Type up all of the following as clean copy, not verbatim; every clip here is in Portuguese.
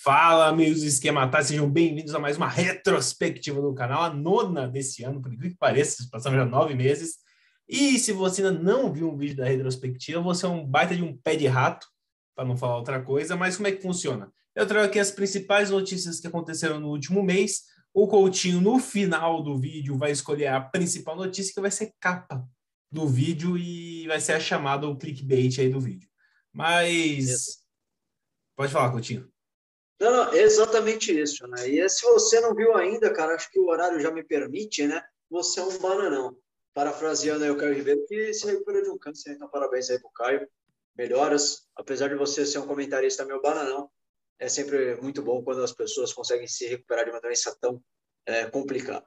Fala, amigos do Esquema Tá, sejam bem-vindos a mais uma retrospectiva do canal, a nona desse ano, por incrível que pareça, passaram já 9 meses. E se você ainda não viu um vídeo da retrospectiva, você é um baita de um pé de rato, para não falar outra coisa, mas como é que funciona? Eu trago aqui as principais notícias que aconteceram no último mês. O Coutinho, no final do vídeo, vai escolher a principal notícia, que vai ser capa do vídeo e vai ser a chamada, o clickbait aí do vídeo. Mas pode falar, Coutinho. Não, é exatamente isso, né? E se você não viu ainda, cara, acho que o horário já me permite, né? Você é um bananão. Parafraseando aí o Caio Ribeiro, que se recuperou de um câncer, então parabéns aí pro Caio. Melhoras. Apesar de você ser um comentarista meu bananão, é sempre muito bom quando as pessoas conseguem se recuperar de uma doença tão complicada.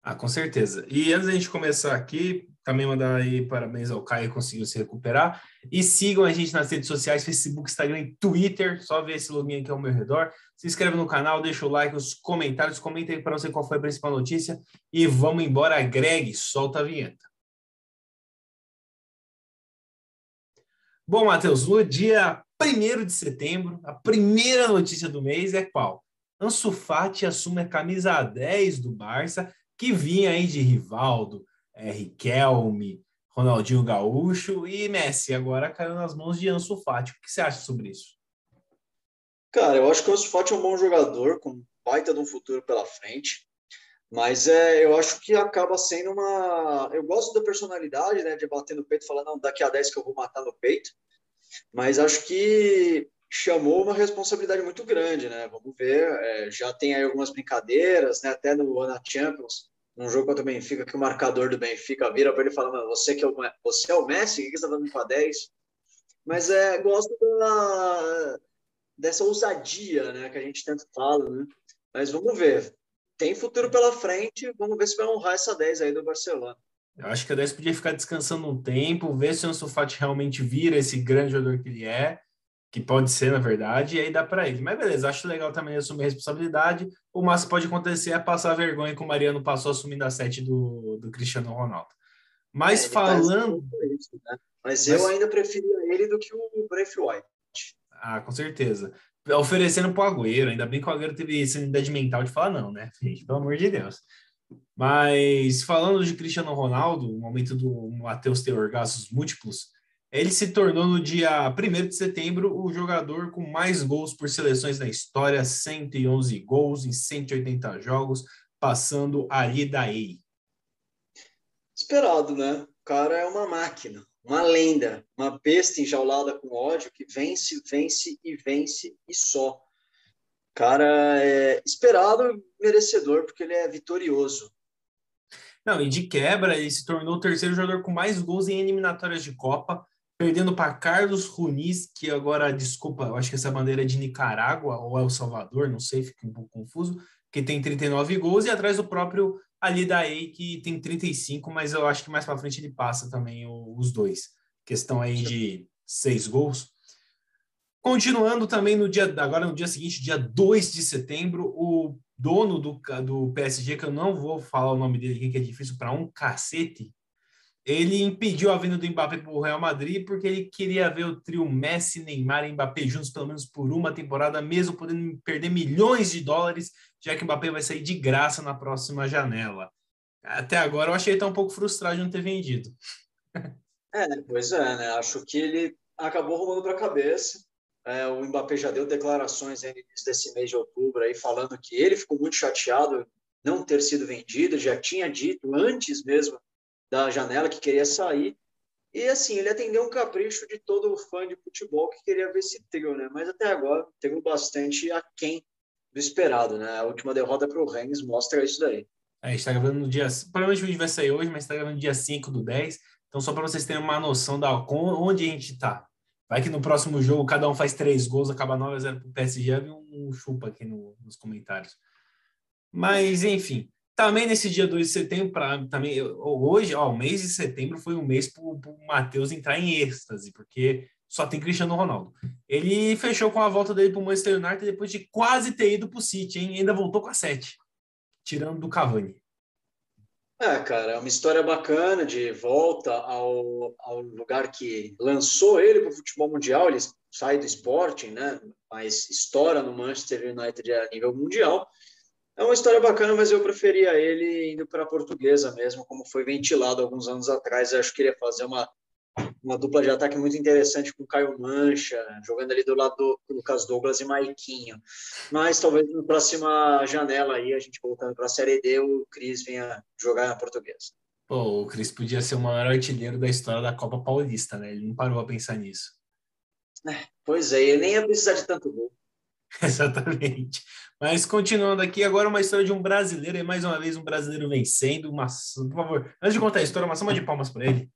Ah, com certeza. E antes da gente começar aqui, também mandar aí parabéns ao Caio que conseguiu se recuperar. E sigam a gente nas redes sociais, Facebook, Instagram e Twitter. Só ver esse login aqui ao meu redor. Se inscreve no canal, deixa o like, os comentários. Comenta aí para você qual foi a principal notícia. E vamos embora, Greg. Solta a vinheta. Bom, Matheus, no dia 1º de setembro, a primeira notícia do mês é qual? Ansu Fati assume a camisa 10 do Barça, que vinha aí de Rivaldo, Riquelme, Ronaldinho Gaúcho e Messi. Agora caiu nas mãos de Ansu Fati. O que você acha sobre isso? Cara, eu acho que o Ansu Fati é um bom jogador, com um baita de um futuro pela frente. Mas eu acho que acaba sendo uma... Eu gosto da personalidade, né? De bater no peito e falar, não, daqui a 10 que eu vou matar no peito. Mas acho que chamou uma responsabilidade muito grande, né? Vamos ver. Já tem aí algumas brincadeiras, né? Até no Ana Champions, num jogo contra o Benfica, que o marcador do Benfica vira para ele e fala, mano, você é o Messi? O que você está fazendo com a 10? Mas gosto dessa ousadia, né? Que a gente tanto fala, né? Mas vamos ver. Tem futuro pela frente, vamos ver se vai honrar essa 10 aí do Barcelona. Eu acho que a 10 podia ficar descansando um tempo, ver se o Ansu Fati realmente vira esse grande jogador que ele é, que pode ser, na verdade, e aí dá para ele. Mas beleza, acho legal também assumir a responsabilidade. O máximo que pode acontecer é passar vergonha que o Mariano passou assumindo a 7 do Cristiano Ronaldo. Mas Ele tá falando... isso, né? Mas eu Mas, ainda preferia ele do que o Braith White. com certeza. Oferecendo pro Agüero, ainda bem que o Agüero teve sanidade mental de falar não, né, gente? Pelo amor de Deus. Mas falando de Cristiano Ronaldo, no momento do Matheus ter orgasmos múltiplos, ele se tornou no dia 1º de setembro o jogador com mais gols por seleções na história, 111 gols em 180 jogos, passando Ali Daei. Esperado, né? O cara é uma máquina, uma lenda, uma besta enjaulada com ódio que vence, vence e vence e só. Cara é esperado e merecedor porque ele é vitorioso. Não, e de quebra, ele se tornou o terceiro jogador com mais gols em eliminatórias de Copa, perdendo para Carlos Runiz, que agora, desculpa, eu acho que essa bandeira é de Nicarágua ou El Salvador, não sei, fiquei um pouco confuso, que tem 39 gols, e atrás do próprio Ali Daei, que tem 35, mas eu acho que mais para frente ele passa também os dois. Questão aí de 6 gols. Continuando também agora no dia seguinte, dia 2 de setembro, o dono do PSG, que eu não vou falar o nome dele aqui, que é difícil para um cacete, ele impediu a vinda do Mbappé para o Real Madrid porque ele queria ver o trio Messi, Neymar e Mbappé juntos pelo menos por uma temporada, mesmo podendo perder milhões de dólares, já que o Mbappé vai sair de graça na próxima janela. Até agora eu achei ele tá um pouco frustrado de não ter vendido. Pois é, né? Acho que ele acabou arrumando para a cabeça. O Mbappé já deu declarações aí no início desse mês de outubro aí falando que ele ficou muito chateado não ter sido vendido, já tinha dito antes mesmo da janela que queria sair. E assim, ele atendeu um capricho de todo fã de futebol que queria ver esse trio, né? Mas até agora teve bastante aquém do esperado, né? A última derrota para o Rennes mostra isso daí. A gente está gravando no dia... Provavelmente o vídeo vai sair hoje, mas está gravando no dia 5/10. Então, só para vocês terem uma noção da onde a gente está. Vai que no próximo jogo cada um faz 3 gols, acaba 9-0 para o PSG, havia um chupa aqui nos comentários. Mas, enfim, também nesse dia 2 de setembro, também, hoje, o mês de setembro foi um mês para o Matheus entrar em êxtase, porque só tem Cristiano Ronaldo. Ele fechou com a volta dele para o Manchester United depois de quase ter ido para o City, hein? Ainda voltou com a 7, tirando do Cavani. Cara, é uma história bacana de volta ao lugar que lançou ele para o futebol mundial. Ele sai do Sporting, né? Mas estoura no Manchester United a nível mundial. É uma história bacana, mas eu preferia ele indo para a Portuguesa mesmo, como foi ventilado alguns anos atrás. Eu acho que ele ia fazer uma dupla de ataque muito interessante com Caio Mancha, jogando ali do lado do Lucas Douglas e Maiquinho. Mas talvez na próxima janela aí, a gente voltando para a Série D, o Cris venha jogar na Portuguesa. Pô, o Cris podia ser o maior artilheiro da história da Copa Paulista, né? Ele não parou a pensar nisso. Pois é, ele nem ia precisar de tanto gol. Exatamente. Mas continuando aqui, agora uma história de um brasileiro, e mais uma vez um brasileiro vencendo. Por favor, antes de contar a história, uma salva de palmas para ele.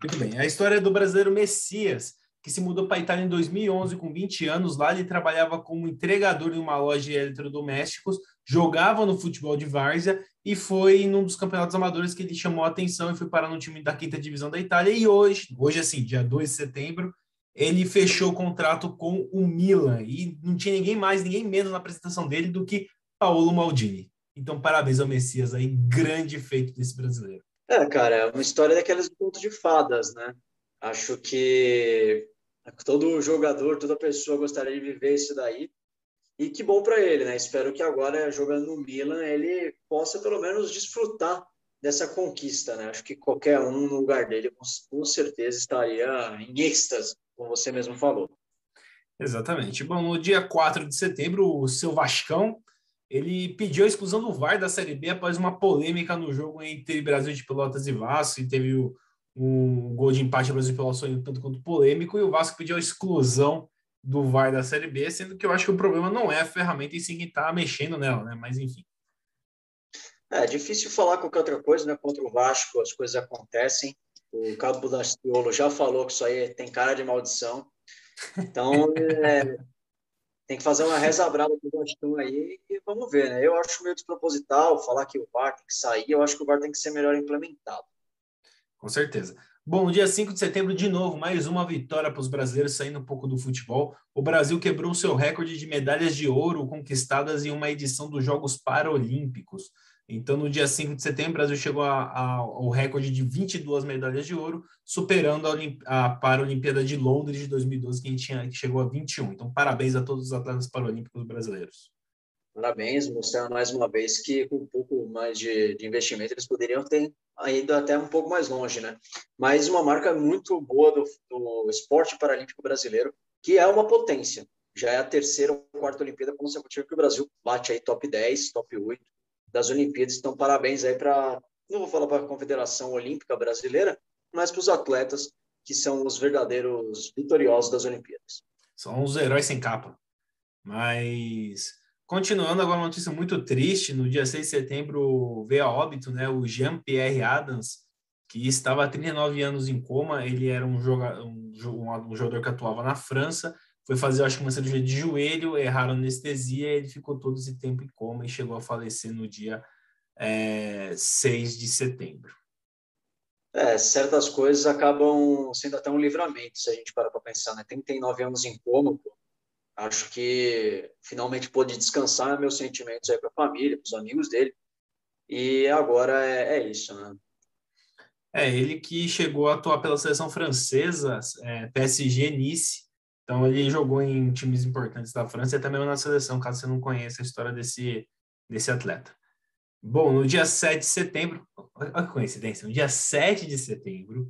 Muito bem. A história é do brasileiro Messias, que se mudou para a Itália em 2011 com 20 anos. Lá ele trabalhava como entregador em uma loja de eletrodomésticos, jogava no futebol de várzea e foi num dos campeonatos amadores que ele chamou a atenção e foi parar no time da quinta divisão da Itália. E hoje assim, dia 2 de setembro, ele fechou o contrato com o Milan e não tinha ninguém mais, ninguém menos na apresentação dele do que Paolo Maldini. Então, parabéns ao Messias aí, grande feito desse brasileiro. Cara, é uma história daquelas de conto de fadas, né? Acho que todo jogador, toda pessoa gostaria de viver isso daí. E que bom para ele, né? Espero que agora, jogando no Milan, ele possa pelo menos desfrutar dessa conquista, né? Acho que qualquer um no lugar dele, com certeza, estaria em êxtase, como você mesmo falou. Exatamente. Bom, no dia 4 de setembro, o seu Vascão, ele pediu a exclusão do VAR da Série B após uma polêmica no jogo entre Brasil de Pelotas e Vasco, e teve um gol de empate do Brasil de Pelotas foi tanto quanto polêmico, e o Vasco pediu a exclusão do VAR da Série B, sendo que eu acho que o problema não é a ferramenta em si que está mexendo nela, né? Mas enfim. É difícil falar qualquer outra coisa, né? Contra o Vasco, as coisas acontecem. O Cabo Daciolo já falou que isso aí tem cara de maldição. Então, tem que fazer uma reza brava pro Gastão aí e vamos ver, né? Eu acho meio desproposital falar que o VAR tem que sair, eu acho que o VAR tem que ser melhor implementado. Com certeza. Bom, no dia 5 de setembro, de novo, mais uma vitória para os brasileiros, saindo um pouco do futebol. O Brasil quebrou o seu recorde de medalhas de ouro conquistadas em uma edição dos Jogos Paralímpicos. Então, no dia 5 de setembro, o Brasil chegou ao recorde de 22 medalhas de ouro, superando a Paralimpíada de Londres de 2012, que chegou a 21. Então, parabéns a todos os atletas paralímpicos brasileiros. Parabéns, mostrando mais uma vez que com um pouco mais de investimento eles poderiam ter ido até um pouco mais longe, né? Mas uma marca muito boa do esporte paralímpico brasileiro, que é uma potência. Já é a terceira ou quarta Olimpíada consecutiva que o Brasil bate aí top 10, top 8 das Olimpíadas. Então, parabéns aí para, não vou falar para a Confederação Olímpica Brasileira, mas para os atletas que são os verdadeiros vitoriosos das Olimpíadas. São os heróis sem capa. Mas, continuando agora, uma notícia muito triste, no dia 6 de setembro veio a óbito, né, o Jean-Pierre Adams, que estava há 39 anos em coma. Ele era um jogador que atuava na França, foi fazer, acho que uma cirurgia de joelho, erraram a anestesia, ele ficou todo esse tempo em coma e chegou a falecer no dia 6 de setembro. Certas coisas acabam sendo até um livramento, se a gente parar para pensar, né? 39 anos em coma, pô. Acho que finalmente pôde descansar meus sentimentos aí para a família, para os amigos dele, e agora é isso, né? Ele que chegou a atuar pela seleção francesa, PSG, Nice. Então, ele jogou em times importantes da França e até mesmo na seleção, caso você não conheça a história desse atleta. Bom, no dia 7 de setembro, olha que coincidência, no dia 7 de setembro,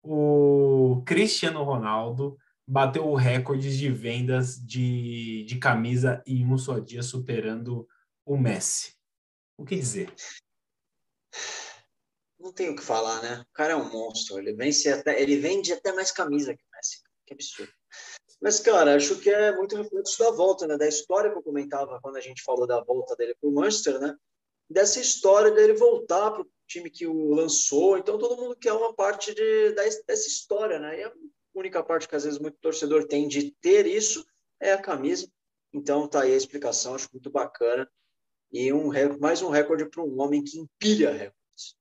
o Cristiano Ronaldo bateu o recorde de vendas de camisa em um só dia, superando o Messi. O que dizer? Não tenho o que falar, né? O cara é um monstro, ele vende até mais camisa que o Messi. Que absurdo. Mas, cara, acho que é muito reflexo da volta, né? Da história que eu comentava quando a gente falou da volta dele para o Manchester, né? Dessa história dele voltar para o time que o lançou. Então, todo mundo quer uma parte dessa história, né? E a única parte que, às vezes, muito torcedor tem de ter isso é a camisa. Então, tá aí a explicação, acho muito bacana. E mais um recorde para um homem que empilha recordes.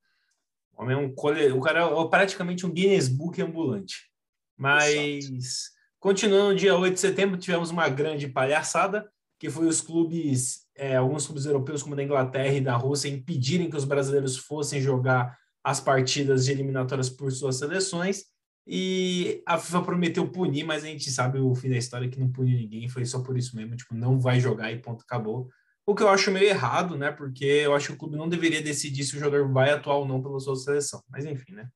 O cara é praticamente um Guinness Book ambulante. Mas, exato. Continuando, no dia 8 de setembro, tivemos uma grande palhaçada, que foi os clubes, alguns clubes europeus, como da Inglaterra e da Rússia, impedirem que os brasileiros fossem jogar as partidas de eliminatórias por suas seleções. E a FIFA prometeu punir, mas a gente sabe o fim da história que não puniu ninguém, foi só por isso mesmo, tipo, não vai jogar e ponto, acabou. O que eu acho meio errado, né? Porque eu acho que o clube não deveria decidir se o jogador vai atuar ou não pela sua seleção. Mas enfim, né?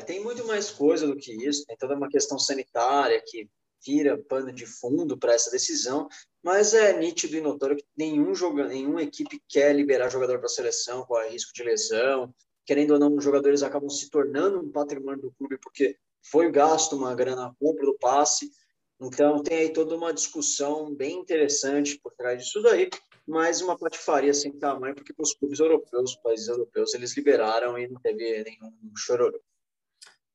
Tem muito mais coisa do que isso, tem toda uma questão sanitária que vira pano de fundo para essa decisão, mas é nítido e notório que nenhuma equipe quer liberar jogador para a seleção com risco de lesão. Querendo ou não, os jogadores acabam se tornando um patrimônio do clube porque foi gasto uma grana na compra do passe. Então, tem aí toda uma discussão bem interessante por trás disso daí, mas uma patifaria sem tamanho, porque os clubes europeus, os países europeus, eles liberaram e não teve nenhum chororô.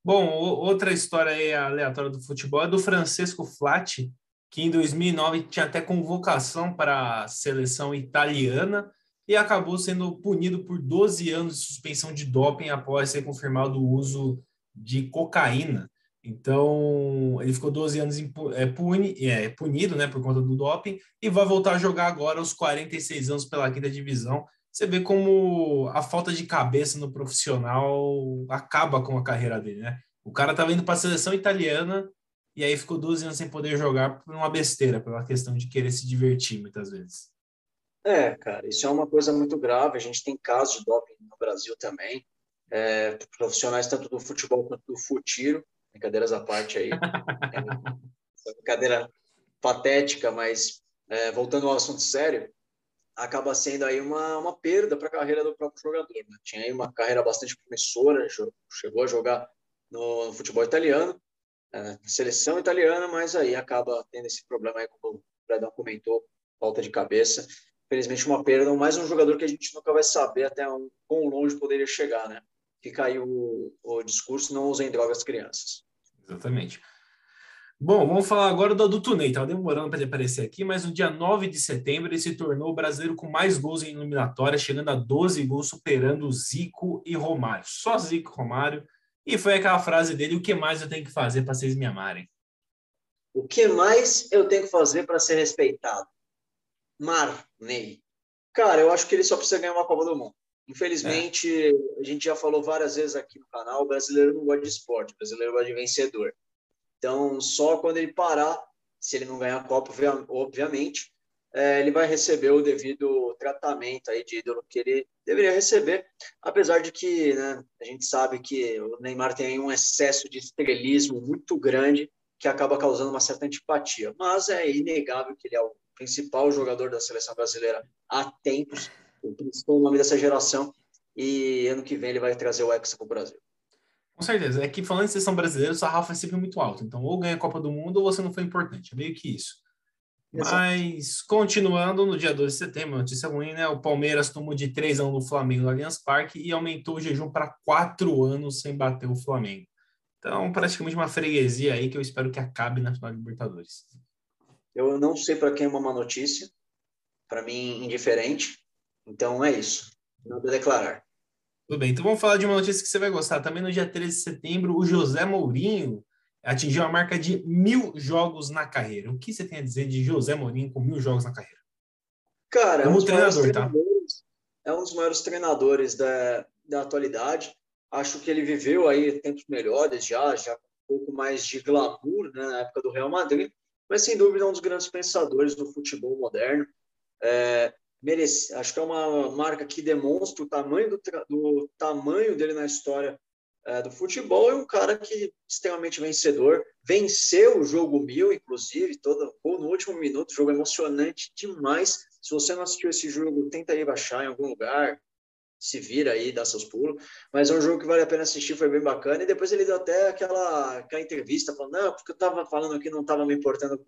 Bom, outra história aí aleatória do futebol é do Francesco Flatti, que em 2009 tinha até convocação para a seleção italiana e acabou sendo punido por 12 anos de suspensão de doping após ser confirmado o uso de cocaína. Então, ele ficou 12 anos punido, né, por conta do doping e vai voltar a jogar agora aos 46 anos pela quinta divisão. Você vê como a falta de cabeça no profissional acaba com a carreira dele, né? O cara estava indo para a seleção italiana e aí ficou 12 anos sem poder jogar por uma besteira, pela questão de querer se divertir muitas vezes. Cara, isso é uma coisa muito grave. A gente tem casos de doping no Brasil também, profissionais tanto do futebol quanto do futiro, brincadeiras à parte aí, essa brincadeira patética, mas voltando ao assunto sério, acaba sendo aí uma perda para a carreira do próprio jogador, né? Tinha aí uma carreira bastante promissora, chegou a jogar no futebol italiano, na seleção italiana, mas aí acaba tendo esse problema aí, como o Fredão comentou, falta de cabeça. Infelizmente, uma perda, mais um jogador que a gente nunca vai saber até quão longe poderia chegar, né? Fica aí o discurso, não usem drogas crianças. Exatamente. Bom, vamos falar agora do adulto Ney. Estava demorando para ele aparecer aqui, mas no dia 9 de setembro ele se tornou o brasileiro com mais gols em eliminatória, chegando a 12 gols, superando Zico e Romário. Só Zico e Romário. E foi aquela frase dele: o que mais eu tenho que fazer para vocês me amarem? O que mais eu tenho que fazer para ser respeitado? Marney. Cara, eu acho que ele só precisa ganhar uma Copa do Mundo. É, Infelizmente, a gente já falou várias vezes aqui no canal, o brasileiro não gosta de esporte, o brasileiro gosta de vencedor. Então, só quando ele parar, se ele não ganhar a Copa, obviamente, ele vai receber o devido tratamento aí de ídolo que ele deveria receber, apesar de que, né, a gente sabe que o Neymar tem um excesso de estrelismo muito grande que acaba causando uma certa antipatia, mas é inegável que ele é o principal jogador da seleção brasileira há tempos, o principal nome dessa geração, e ano que vem ele vai trazer o Hexa para o Brasil. com certeza. É que falando em seleção brasileira, o sarrafo é sempre muito alto. Então, ou ganha a Copa do Mundo ou você não foi importante. É meio que isso. Exato. Mas, continuando, no dia 12 de setembro, notícia ruim, né? O Palmeiras tomou de 3-1 no Flamengo no Allianz Parque e aumentou o jejum para 4 anos sem bater o Flamengo. Então, praticamente uma freguesia aí que eu espero que acabe na final da Libertadores. Eu não sei para quem é uma má notícia, para mim, indiferente. Então é isso. Nada a declarar. Tudo bem, então vamos falar de uma notícia que você vai gostar. Também no dia 13 de setembro, o José Mourinho atingiu a marca de 1.000 jogos na carreira. O que você tem a dizer de José Mourinho com 1.000 jogos na carreira? Cara, Como treinador, tá? é um dos maiores treinadores da atualidade. Acho que ele viveu aí tempos melhores já com um pouco mais de glamour, né, na época do Real Madrid, mas sem dúvida é um dos grandes pensadores do futebol moderno. Acho que é uma marca que demonstra o tamanho do tamanho dele na história do futebol. É um cara que extremamente vencedor, venceu o jogo 1000, inclusive, todo gol no último minuto, jogo emocionante demais. Se você não assistiu esse jogo, tenta aí baixar em algum lugar, se vira aí, dá seus pulos, mas é um jogo que vale a pena assistir, foi bem bacana, e depois ele deu até aquela entrevista, falando, não, porque eu estava falando que não estava me importando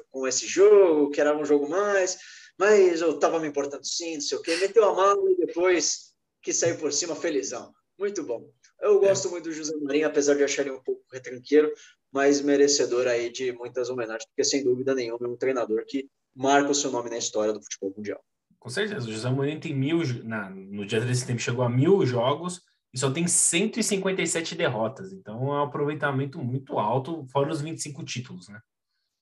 com esse jogo, que era um jogo mais, mas eu estava me importando sim, não sei o quê, meteu a mão e depois que saiu por cima, felizão, muito bom. Eu É, gosto muito do José Marinho, apesar de achar ele um pouco retranqueiro, mas merecedor aí de muitas homenagens, porque sem dúvida nenhuma é um treinador que marca o seu nome na história do futebol mundial. com certeza. O José Mourinho tem no dia 13 de setembro chegou a 1.000 jogos e só tem 157 derrotas. Então é um aproveitamento muito alto, fora os 25 títulos, né?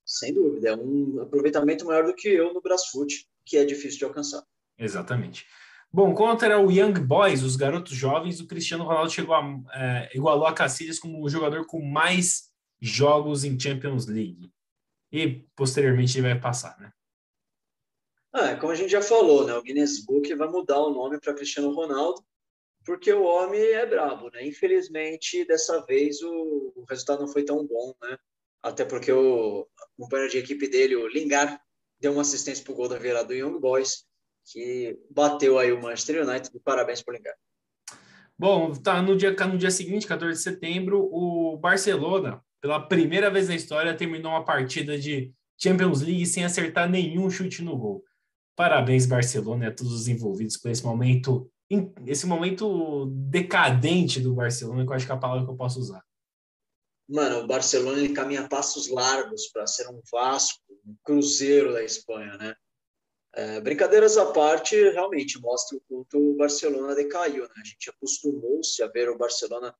Sem dúvida, é um aproveitamento maior do que eu no Brasfoot, que é difícil de alcançar. Exatamente. Bom, contra o Young Boys, os garotos jovens, o Cristiano Ronaldo igualou a Casillas como o jogador com mais jogos em Champions League. E, posteriormente, ele vai passar, né? Como a gente já falou, né? O Guinness Book vai mudar o nome para Cristiano Ronaldo, porque o homem é brabo, né? Infelizmente, dessa vez o resultado não foi tão bom, né? Até porque o companheiro de equipe dele, o Lingard, deu uma assistência para o gol da virada do Young Boys, que bateu aí o Manchester United. Parabéns para o Lingard. Bom, tá no dia seguinte, 14 de setembro, o Barcelona, pela primeira vez na história, terminou uma partida de Champions League sem acertar nenhum chute no gol. Parabéns, Barcelona, e a todos os envolvidos por esse momento decadente do Barcelona, que eu acho que é a palavra que eu posso usar. Mano, o Barcelona ele caminha passos largos para ser um Vasco, um Cruzeiro da Espanha, né? Brincadeiras à parte, realmente mostra o quanto o Barcelona decaiu, né? A gente acostumou-se a ver o Barcelona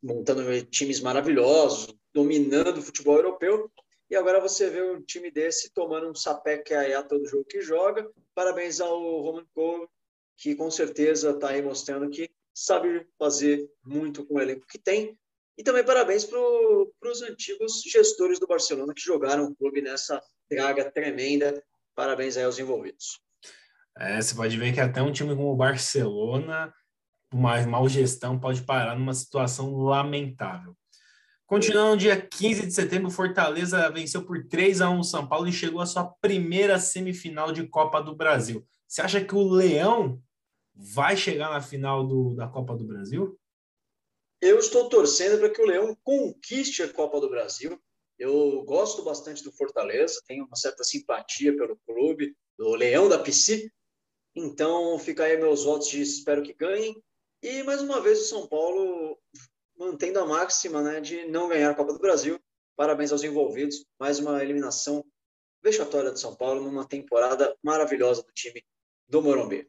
montando times maravilhosos, dominando o futebol europeu, e agora você vê um time desse tomando um sapeque a todo jogo que joga. Parabéns ao Roman Koeman, que com certeza está aí mostrando que sabe fazer muito com o elenco que tem. E também parabéns para os antigos gestores do Barcelona que jogaram o clube nessa draga tremenda. Parabéns aí aos envolvidos. Você pode ver que até um time como o Barcelona, uma mal gestão, pode parar numa situação lamentável. Continuando no dia 15 de setembro, Fortaleza venceu por 3-1 o São Paulo e chegou à sua primeira semifinal de Copa do Brasil. Você acha que o Leão vai chegar na final da Copa do Brasil? Eu estou torcendo para que o Leão conquiste a Copa do Brasil. Eu gosto bastante do Fortaleza, tenho uma certa simpatia pelo clube, do Leão da PC. Então, fica aí meus votos de espero que ganhem. E, mais uma vez, o São Paulo mantendo a máxima, né, de não ganhar a Copa do Brasil. Parabéns aos envolvidos. Mais uma eliminação vexatória do São Paulo numa temporada maravilhosa do time do Morumbi.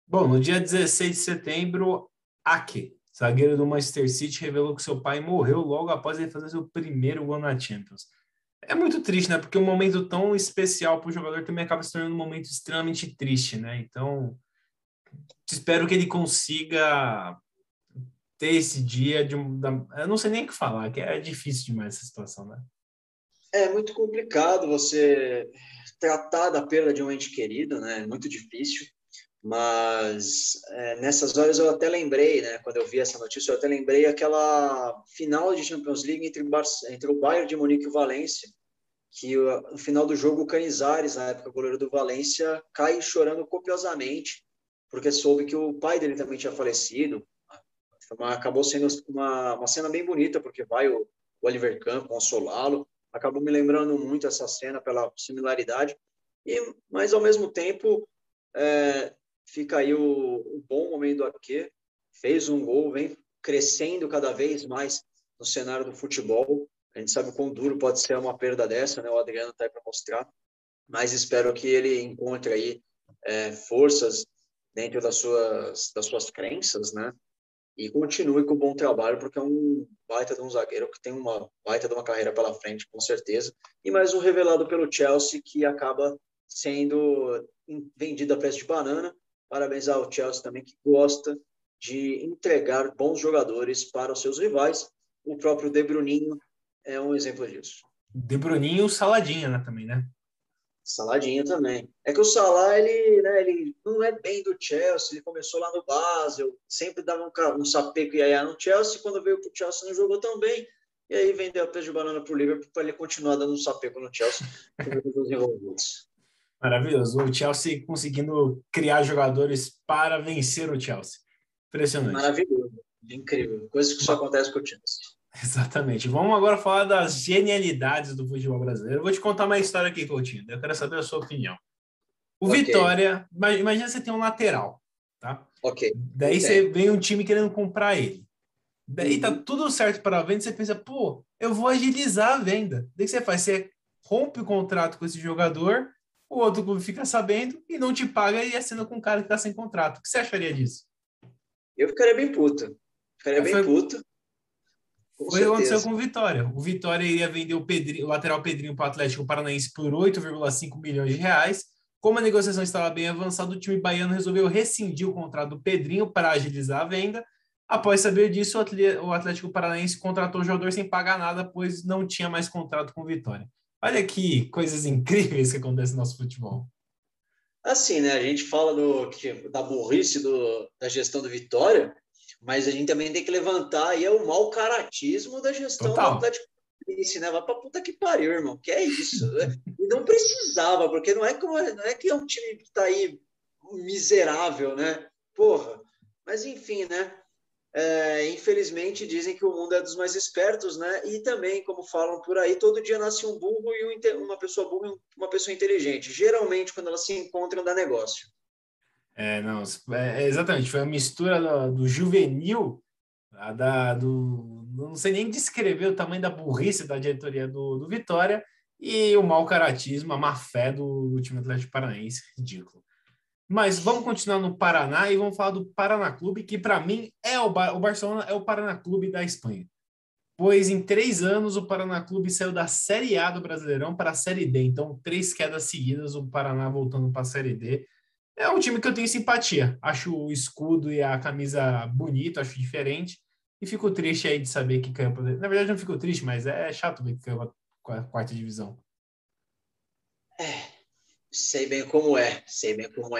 Bom, no dia 16 de setembro, Ake, zagueiro do Manchester City, revelou que seu pai morreu logo após ele fazer seu primeiro gol na Champions. É muito triste, né? Porque um momento tão especial para o jogador também acaba se tornando um momento extremamente triste, né? Então, espero que ele consiga ter esse dia eu não sei nem o que falar, que é difícil demais essa situação, né? É muito complicado você tratar da perda de um ente querido, né? É muito difícil. Mas nessas horas eu até lembrei, né? Quando eu vi essa notícia, eu até lembrei aquela final de Champions League entre o Bayern de Munique e o Valência, que no final do jogo o Canizares, na época goleiro do Valência, cai chorando copiosamente, porque soube que o pai dele também tinha falecido. Acabou sendo uma cena bem bonita, porque vai o Oliver Kahn consolá-lo. Acabou me lembrando muito essa cena pela similaridade. Mas, ao mesmo tempo, fica aí o bom momento do Ake. Fez um gol, vem crescendo cada vez mais no cenário do futebol. A gente sabe o quão duro pode ser uma perda dessa, né? O Adriano está aí para mostrar. Mas espero que ele encontre aí forças dentro das suas crenças, né? E continue com o bom trabalho, porque é um baita de um zagueiro que tem uma baita de uma carreira pela frente, com certeza. E mais um revelado pelo Chelsea, que acaba sendo vendido a preço de banana. Parabéns ao Chelsea também, que gosta de entregar bons jogadores para os seus rivais. O próprio De Bruninho é um exemplo disso. De Bruninho e Saladinha, né, também, né? Saladinha também. É que o Salah, ele não é bem do Chelsea, ele começou lá no Basel, sempre dava um sapeco e aí no Chelsea, quando veio para o Chelsea não jogou tão bem, e aí vendeu a peixe de banana para o Liverpool para ele continuar dando um sapeco no Chelsea. Maravilhoso. O Chelsea conseguindo criar jogadores para vencer o Chelsea. Impressionante. Maravilhoso. Incrível. Coisa que só acontece com o Chelsea. Exatamente. Vamos agora falar das genialidades do futebol brasileiro. Eu vou te contar uma história aqui, Coutinho. Eu quero saber a sua opinião. O Vitória, imagina você tem um lateral, tá? Ok. Daí você vem um time querendo comprar ele. Daí tá tudo certo para a venda, você pensa, pô, eu vou agilizar a venda. Daí você faz, você rompe o contrato com esse jogador, o outro clube fica sabendo e não te paga e assina com um cara que tá sem contrato. O que você acharia disso? Eu ficaria bem puto. Foi o que aconteceu com o Vitória. O Vitória iria vender o lateral Pedrinho para o Atlético Paranaense por 8,5 milhões de reais. Como a negociação estava bem avançada, o time baiano resolveu rescindir o contrato do Pedrinho para agilizar a venda. Após saber disso, o Atlético Paranaense contratou o jogador sem pagar nada, pois não tinha mais contrato com o Vitória. Olha que coisas incríveis que acontecem no nosso futebol. Assim, né? A gente fala da burrice da gestão do Vitória, mas a gente também tem que levantar aí o mau caratismo da gestão do Total. Atlético Paranaense, né? Vai pra puta que pariu, irmão. Que é isso? Né? E não precisava, porque não é que é um time que tá aí miserável, né? Porra. Mas enfim, né? Infelizmente dizem que o mundo é dos mais espertos, né? E também, como falam por aí, todo dia nasce um burro e uma pessoa burra e uma pessoa inteligente. Geralmente, quando elas se encontram, dá negócio. Não, exatamente, foi a mistura do juvenil, não sei nem descrever o tamanho da burrice da diretoria do Vitória e o mau caratismo, a má fé do time Atlético Paranaense, ridículo. Mas vamos continuar no Paraná e vamos falar do Paraná Clube, que para mim o Barcelona é o Paraná Clube da Espanha. Pois em 3 anos o Paraná Clube saiu da Série A do Brasileirão para a Série D. Então, 3 quedas seguidas, o Paraná voltando para a Série D. É um time que eu tenho simpatia. Acho o escudo e a camisa bonito, acho diferente. E fico triste aí de saber que caiu. Na verdade, não fico triste, mas é chato ver que caiu a quarta divisão. Sei bem como é,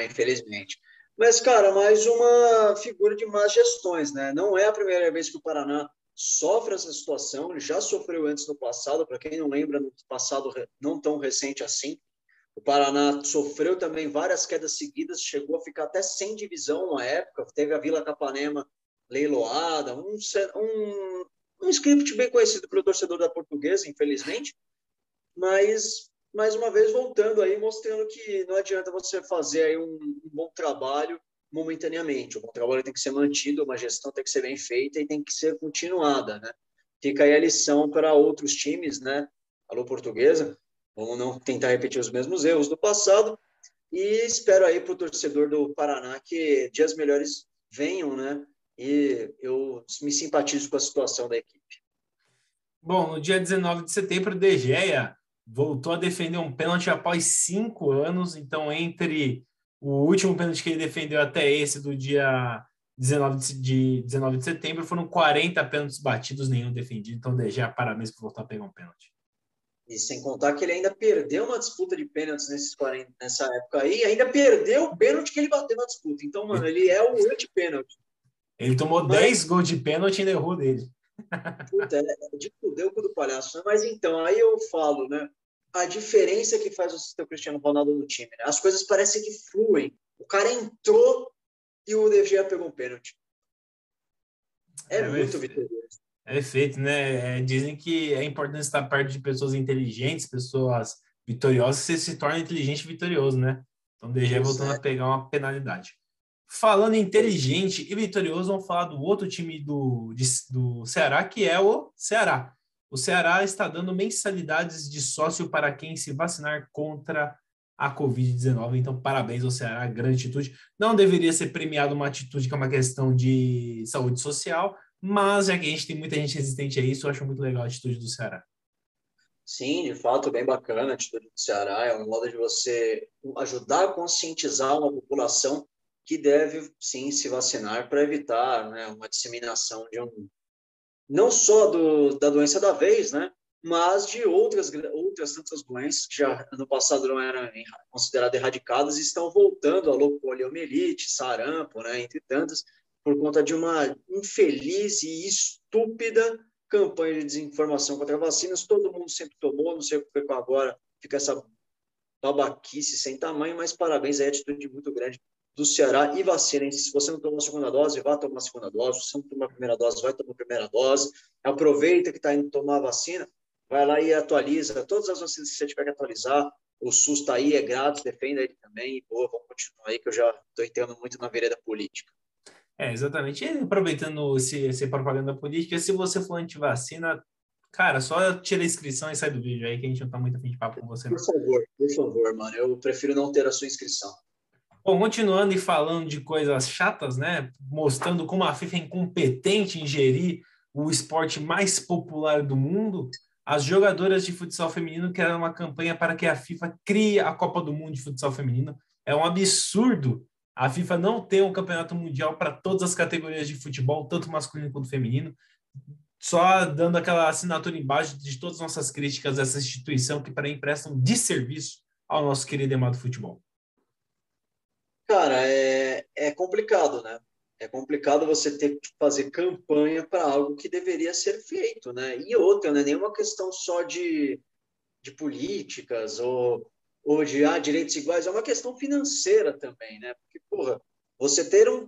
infelizmente. Mas, cara, mais uma figura de más gestões, né? Não é a primeira vez que o Paraná sofre essa situação, ele já sofreu antes no passado, para quem não lembra, no passado não tão recente assim. O Paraná sofreu também várias quedas seguidas, chegou a ficar até sem divisão na época, teve a Vila Capanema leiloada, um script bem conhecido pelo torcedor da Portuguesa, infelizmente, mas mais uma vez voltando aí, mostrando que não adianta você fazer aí um bom trabalho momentaneamente. O bom trabalho tem que ser mantido, uma gestão tem que ser bem feita e tem que ser continuada, né? Fica aí a lição para outros times, né? Alô, Portuguesa, vamos não tentar repetir os mesmos erros do passado e espero aí para o torcedor do Paraná que dias melhores venham, né? E eu me simpatizo com a situação da equipe. Bom, no dia 19 de setembro, o De Gea voltou a defender um pênalti após 5 anos. Então, entre o último pênalti que ele defendeu até esse do dia 19 de setembro, foram 40 pênaltis batidos, nenhum defendido. Então, De Gea, parabéns por voltar a pegar um pênalti. E sem contar que ele ainda perdeu uma disputa de pênaltis nessa época aí, ainda perdeu o pênalti que ele bateu na disputa. Então, mano, ele é o anti-pênalti. Ele tomou 10 gols de pênalti e ainda errou dele. Puta, é de fuder o cu do palhaço. Né? Mas então, aí eu falo, né? A diferença que faz você ter o Cristiano Ronaldo no time. Né? As coisas parecem que fluem. O cara entrou e o De Gea pegou um pênalti. É muito vitorioso. É feito, né? Dizem que é importante estar perto de pessoas inteligentes, pessoas vitoriosas, você se torna inteligente e vitorioso, né? Então, o De Gea voltando a pegar uma penalidade. Falando em inteligente e vitorioso, vamos falar do outro time do Ceará, que é o Ceará. O Ceará está dando mensalidades de sócio para quem se vacinar contra a Covid-19. Então, parabéns ao Ceará, grande atitude. Não deveria ser premiado uma atitude que é uma questão de saúde social, mas já que a gente tem muita gente resistente a isso, eu acho muito legal a atitude do Ceará. Sim, de fato, bem bacana a atitude do Ceará. É um modo de você ajudar a conscientizar uma população que deve, sim, se vacinar para evitar, né, uma disseminação de não só da doença da vez, né, mas de outras tantas doenças que já no passado não eram consideradas erradicadas e estão voltando, a poliomielite, sarampo, né, entre tantas, por conta de uma infeliz e estúpida campanha de desinformação contra vacinas. Todo mundo sempre tomou, não sei porque agora fica essa babaquice sem tamanho, mas parabéns, é a atitude muito grande do Ceará e vacinem. Se você não tomou a segunda dose, vá tomar a segunda dose. Se você não tomou a primeira dose, vai tomar a primeira dose. Aproveita que está indo tomar a vacina, vai lá e atualiza. Todas as vacinas que você tiver que atualizar, o SUS está aí, é grátis, defenda ele também. E, boa, vamos continuar aí, que eu já estou entrando muito na vereda política. Exatamente. E aproveitando esse propaganda política, se você for anti-vacina, cara, só tira a inscrição e sai do vídeo aí, que a gente não tá muito afim de papo com você, não. Por favor, mano. Eu prefiro não ter a sua inscrição. Bom, continuando e falando de coisas chatas, né? Mostrando como a FIFA é incompetente em gerir o esporte mais popular do mundo, As jogadoras de futsal feminino querem uma campanha para que a FIFA crie a Copa do Mundo de futsal feminino. É um absurdo a FIFA não ter um campeonato mundial para todas as categorias de futebol, tanto masculino quanto feminino. Só dando aquela assinatura embaixo de todas as nossas críticas a essa instituição que, para mim, presta um desserviço ao nosso querido e amado futebol. Cara, é complicado, né? É complicado você ter que fazer campanha para algo que deveria ser feito, né? E outra, não é nenhuma questão só de políticas ou de direitos iguais, é uma questão financeira também, né? Porque, porra, você ter um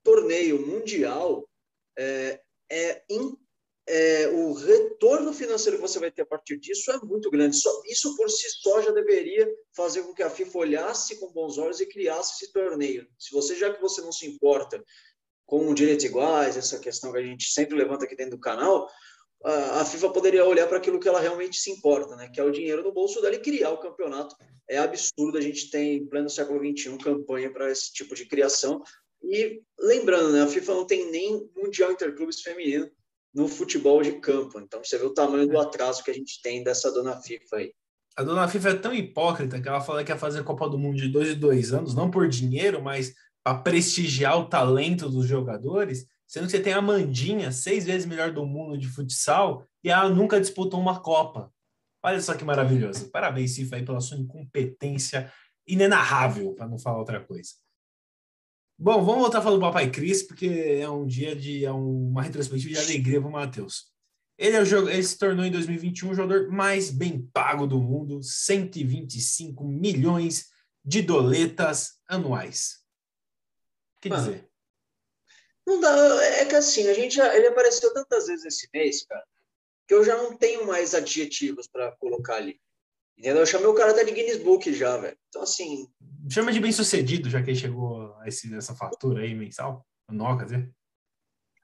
torneio mundial é, é, o retorno financeiro que você vai ter a partir disso é muito grande. Isso por si só já deveria fazer com que a FIFA olhasse com bons olhos e criasse esse torneio. Se você, já que você não se importa com direitos iguais, essa questão que a gente sempre levanta aqui dentro do canal, a FIFA poderia olhar para aquilo que ela realmente se importa, né? Que é o dinheiro no bolso dela e criar o campeonato. É absurdo a gente ter, em pleno século XXI, campanha para esse tipo de criação. E lembrando, né? A FIFA não tem nem Mundial Interclubes feminino no futebol de campo. Então, você vê o tamanho do atraso que a gente tem dessa dona FIFA aí. A dona FIFA é tão hipócrita que ela fala que ia fazer a Copa do Mundo de 2 em 2 anos, não por dinheiro, mas para prestigiar o talento dos jogadores, sendo que você tem a Mandinha, 6 vezes melhor do mundo de futsal, e ela nunca disputou uma Copa. Olha só que maravilhoso. Parabéns, FIFA, aí, pela sua incompetência inenarrável, para não falar outra coisa. Bom, vamos voltar a falar do Papai Cris, porque é um dia é uma retrospectiva de alegria para o Matheus. Ele se tornou em 2021 o jogador mais bem pago do mundo, 125 milhões de doletas anuais. O que dizer? Não dá, é que assim, ele apareceu tantas vezes esse mês, cara, que eu já não tenho mais adjetivos para colocar ali. Entendeu? Eu chamei o cara até de Guinness Book já, velho. Então, assim. Chama de bem-sucedido, já que ele chegou a essa fatura aí mensal. Não, quer dizer.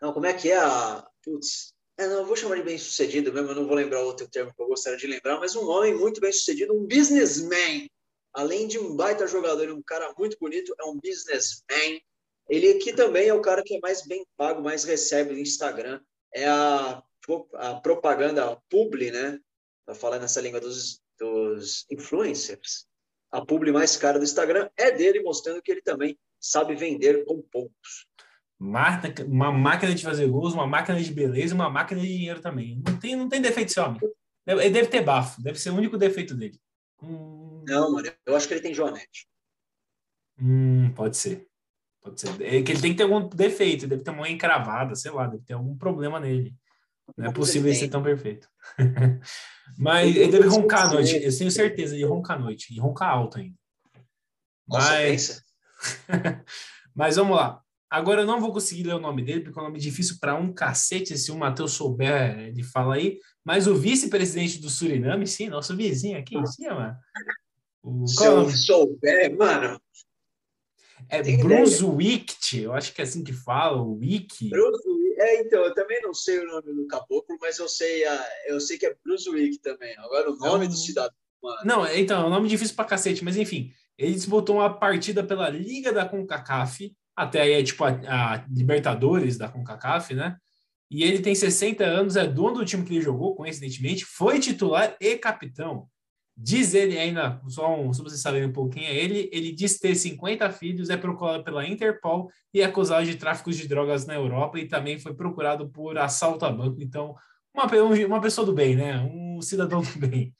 Não, como é que é a. Putz. Não, eu vou chamar de bem-sucedido mesmo, eu não vou lembrar outro termo que eu gostaria de lembrar, mas um homem muito bem-sucedido, um businessman. Além de um baita jogador e um cara muito bonito, é um businessman. Ele aqui também é o cara que é mais bem pago, mais recebe no Instagram. É a propaganda, a publi, né? Para falar nessa língua dos influencers. A publi mais cara do Instagram é dele, mostrando que ele também sabe vender com poucos. Uma máquina de fazer gols, uma máquina de beleza, uma máquina de dinheiro também. Não tem defeito esse homem. Ele deve ter bafo, deve ser o único defeito dele. Não, mano, eu acho que ele tem joanete. Pode ser. Pode ser. É que ele tem que ter algum defeito, deve ter uma unha encravada, sei lá, deve ter algum problema nele. Não é possível ele ser tão perfeito. Mas ele deve roncar à noite, eu tenho certeza, ele ronca à noite, e ronca alto ainda. Nossa, pensa. Mas vamos lá. Agora eu não vou conseguir ler o nome dele, porque é um nome difícil para um cacete. Se o Matheus souber, ele fala aí. Mas o vice-presidente do Suriname, sim, nosso vizinho aqui em cima. Se eu souber, mano. É Brunswick, eu acho que é assim que fala, o Wiki. Então, eu também não sei o nome do caboclo, mas eu sei que é Brunswick também. Agora o nome do cidadão, mano. Não, então, é um nome difícil pra cacete, mas enfim. Ele disputou uma partida pela Liga da CONCACAF, até aí é tipo a Libertadores da CONCACAF, né? E ele tem 60 anos, é dono do time que ele jogou, coincidentemente, foi titular e capitão. Diz ele ainda, só vocês saberem um pouquinho, ele diz ter 50 filhos, é procurado pela Interpol e é acusado de tráfico de drogas na Europa e também foi procurado por assalto a banco. Então, uma pessoa do bem, né? Um cidadão do bem.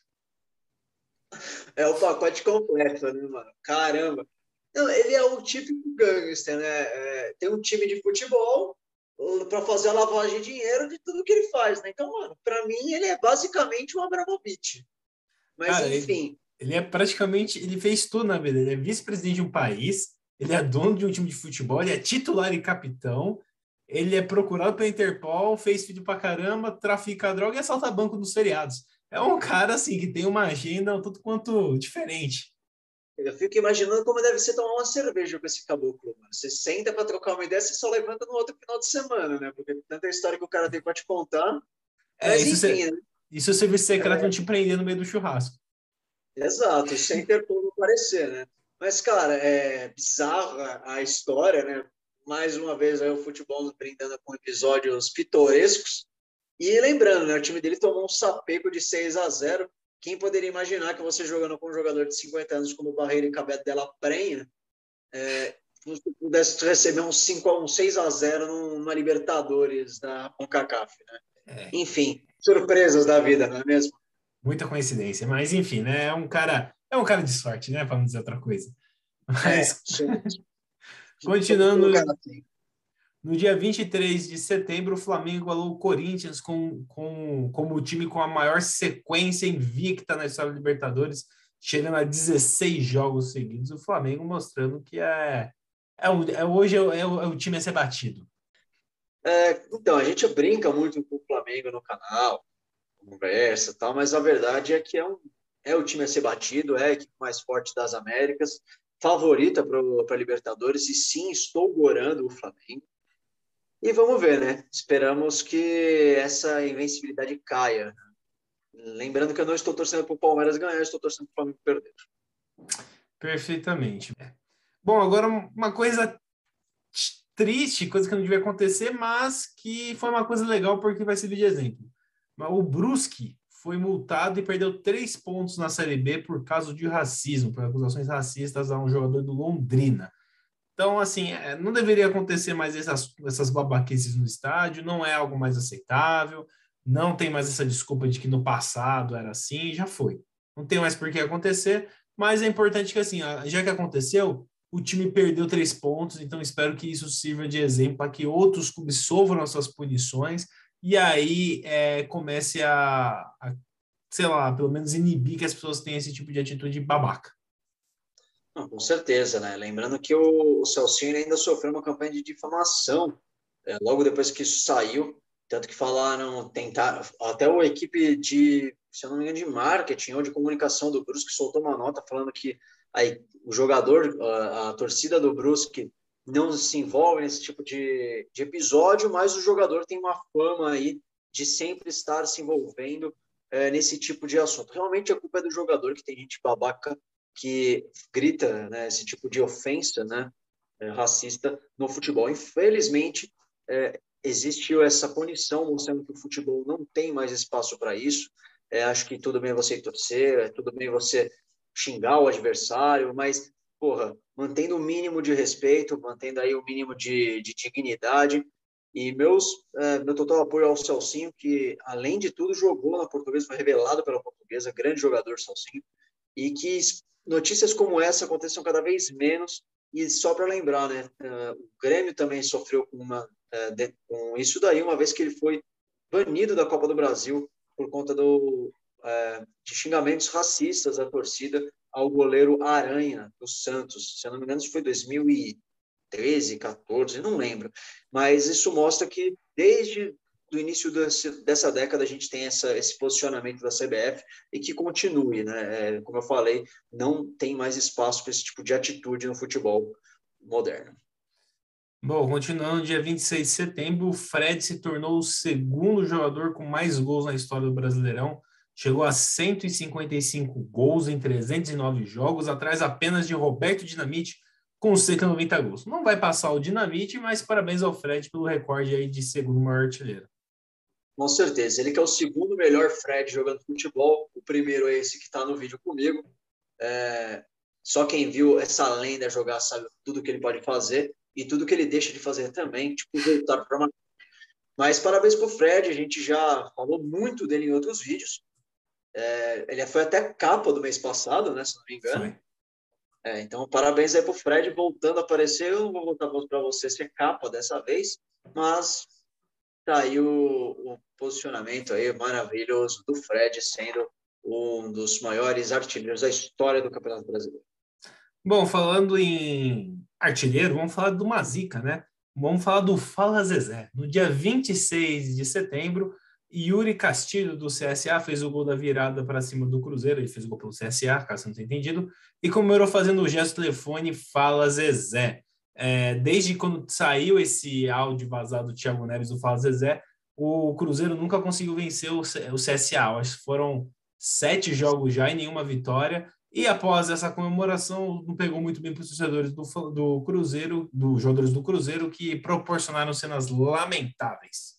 É o pacote completo, né, mano? Caramba. Não, ele é o típico gangster, né? Tem um time de futebol para fazer a lavagem de dinheiro de tudo que ele faz, né? Então, mano, para mim ele é basicamente um Abramovich. Mas, Cara, enfim. Ele é praticamente, ele fez tudo na vida. Ele é vice-presidente de um país, ele é dono de um time de futebol, ele é titular e capitão, ele é procurado pela Interpol, fez filho pra caramba, trafica droga e assalta banco nos feriados. É um cara, assim, que tem uma agenda tudo quanto diferente. Eu fico imaginando como deve ser tomar uma cerveja com esse caboclo, mano. Você senta para trocar uma ideia, você só levanta no outro final de semana, né? Porque tanta história que o cara tem para te contar. Mas, enfim, né? Isso é o serviço secreto não te prender no meio do churrasco. Exato, sem Interpol não aparecer, né? Mas, cara, é bizarra a história, né? Mais uma vez aí o futebol nos brindando com episódios pitorescos. E lembrando, né, o time dele tomou um sapeco de 6-0. Quem poderia imaginar que você jogando com um jogador de 50 anos como Barreira e Cabet della Prenha, você pudesse receber um 6-0 numa Libertadores da CONCACAF, né? É, Enfim, surpresas da vida, não é mesmo? muita coincidência, mas enfim, né? É um cara de sorte, né? Para não dizer outra coisa. Mas Vamos colocar continuando, assim. no dia 23 de setembro, o Flamengo igualou o Corinthians como o time com a maior sequência invicta na história da Libertadores, chegando a 16 jogos seguidos. O Flamengo mostrando que hoje é o time a ser batido. Então, a gente brinca muito com o Flamengo no canal, conversa e tal, mas a verdade é que é o time a ser batido, é a equipe mais forte das Américas, favorita para a Libertadores, e sim, estou gorando o Flamengo. E vamos ver, né? Esperamos que essa invencibilidade caia. Lembrando que eu não estou torcendo para o Palmeiras ganhar, eu estou torcendo para o Flamengo perder. Perfeitamente. Bom, agora uma coisa triste, coisa que não devia acontecer, mas que foi uma coisa legal porque vai servir de exemplo. O Brusque foi multado e perdeu 3 pontos na Série B por causa de racismo, por acusações racistas a um jogador do Londrina. Então, assim, não deveria acontecer mais essas babaquices no estádio, não é algo mais aceitável, não tem mais essa desculpa de que no passado era assim, já foi. Não tem mais por que acontecer, mas é importante que, assim, já que aconteceu, o time perdeu 3 pontos, então espero que isso sirva de exemplo para que outros clubes sofram as suas punições e aí comece sei lá, pelo menos inibir que as pessoas tenham esse tipo de atitude babaca. Não, com certeza, né? Lembrando que o Celcinho ainda sofreu uma campanha de difamação logo depois que isso saiu, tanto que falaram, tentar, até a equipe de, se eu não me engano, de marketing ou de comunicação do Brusque soltou uma nota falando que o jogador, a torcida do Brusque não se envolve nesse tipo de episódio, mas o jogador tem uma fama aí de sempre estar se envolvendo nesse tipo de assunto. Realmente a culpa é do jogador, que tem gente babaca que grita, né, esse tipo de ofensa, né, racista no futebol. Infelizmente, existiu essa punição, mostrando que o futebol não tem mais espaço para isso. Acho que tudo bem você torcer, tudo bem você xingar o adversário, mas, porra, mantendo o mínimo de respeito, mantendo aí o mínimo de dignidade. E meu total apoio ao Celcinho, que, além de tudo, jogou na Portuguesa, foi revelado pela Portuguesa, grande jogador Celcinho, e que notícias como essa aconteçam cada vez menos. E só para lembrar, né, o Grêmio também sofreu com isso daí, uma vez que ele foi banido da Copa do Brasil por conta de xingamentos racistas da torcida ao goleiro Aranha, do Santos. Se eu não me engano, isso foi 2013, 14, não lembro. Mas isso mostra que desde do início dessa década a gente tem esse posicionamento da CBF e que continue, né? Como eu falei, não tem mais espaço para esse tipo de atitude no futebol moderno. Bom, continuando, dia 26 de setembro, o Fred se tornou o segundo jogador com mais gols na história do Brasileirão. Chegou a 155 gols em 309 jogos, atrás apenas de Roberto Dinamite, com 190 gols. Não vai passar o Dinamite, mas parabéns ao Fred pelo recorde aí de segundo maior artilheiro. Com certeza. Ele que é o segundo melhor Fred jogando futebol. O primeiro é esse que está no vídeo comigo. Só quem viu essa lenda jogar sabe tudo que ele pode fazer e tudo que ele deixa de fazer também, tipo voltar para uma. Mas parabéns para o Fred, a gente já falou muito dele em outros vídeos. Ele foi até capa do mês passado, né, se não me engano. Então, parabéns aí para o Fred voltando a aparecer. Eu não vou voltar para você ser capa dessa vez, mas tá aí o posicionamento aí maravilhoso do Fred sendo um dos maiores artilheiros da história do Campeonato Brasileiro. Bom, falando em artilheiro, vamos falar do Mazica, né? Vamos falar do Fala Zezé. No dia 26 de setembro, Yuri Castilho, do CSA, fez o gol da virada para cima do Cruzeiro. Ele fez o gol pelo CSA, caso você não tenha entendido. E comemorou fazendo o gesto do telefone Fala Zezé. Desde quando saiu esse áudio vazado do Thiago Neves do Fala Zezé, o Cruzeiro nunca conseguiu vencer o CSA. Acho que foram 7 jogos já e nenhuma vitória. E após essa comemoração, não pegou muito bem para os torcedores do Cruzeiro, dos jogadores do Cruzeiro, que proporcionaram cenas lamentáveis.